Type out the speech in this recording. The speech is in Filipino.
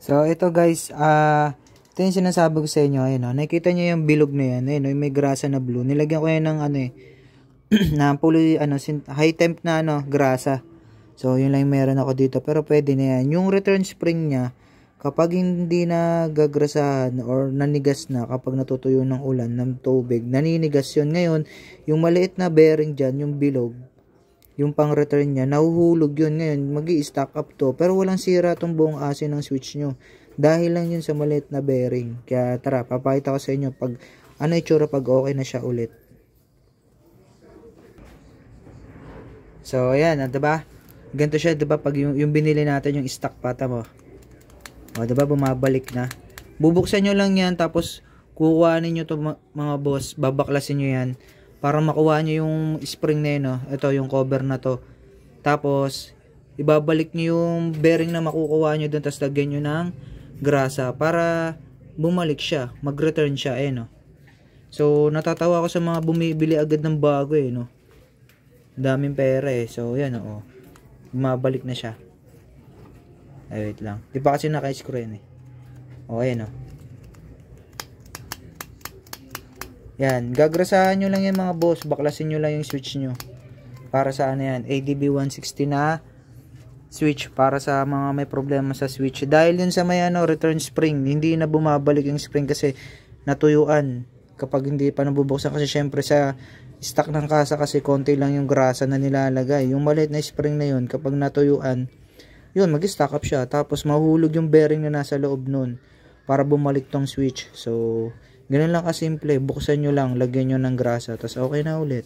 So, ito guys, ito yung sinasabi ko sa inyo, ayun, nakikita nyo yung bilog na yan, ayun, yung may grasa na blue, nilagyan ko yan ng na high temp na grasa. So, yun lang yung meron ako dito, pero pwede na yan. Yung return spring niya, kapag hindi na gagrasahan or nanigas na kapag natutuyo ng ulan, ng tubig, naninigas yun. Ngayon, yung maliit na bearing dyan, yung bilog, yung pang return niya, nahuhulog yun. Ngayon, magi-stack up to, pero walang sira tong buong asin ng switch nyo. Dahil lang yun sa maliit na bearing. Kaya tara, papakita ko sa inyo pag ano itsura pag okay na siya ulit. So, ayan, diba? Ganito siya, diba? Pag yung binili natin, yung stock pata mo. O, diba? Bumabalik na. Bubuksan nyo lang yan, tapos kukuhanin nyo to mga boss. Babaklasin nyo yan. Para makuha nyo yung spring na yun, no? Ito, yung cover na to. Tapos, ibabalik nyo yung bearing na makukuha nyo doon, tapos lagyan nyo ng grasa para bumalik siya. Mag-return siya, no? So, natatawa ako sa mga bumibili agad ng bago, no? Daming pera, So, yan, bumabalik na siya. Ay, wait lang. Di pa kasi naka-screw yan, O, ayan, Yan. Gagrasahan nyo lang yan, mga boss. Baklasin nyo lang yung switch nyo. Para sa yan? ADB 160 na switch. Para sa mga may problema sa switch. Dahil yun sa may return spring. Hindi na bumabalik yung spring kasi natuyuan. Kapag hindi pa nabubuksan kasi syempre sa stock ng kasa kasi konti lang yung grasa na nilalagay. Yung maliit na spring na yun, kapag natuyuan, yun, mag-stack up siya. Tapos mahulog yung bearing na nasa loob nun para bumalik tong switch. So, ganun lang kasimple. Buksan nyo lang, lagyan nyo ng grasa. Tapos okay na ulit.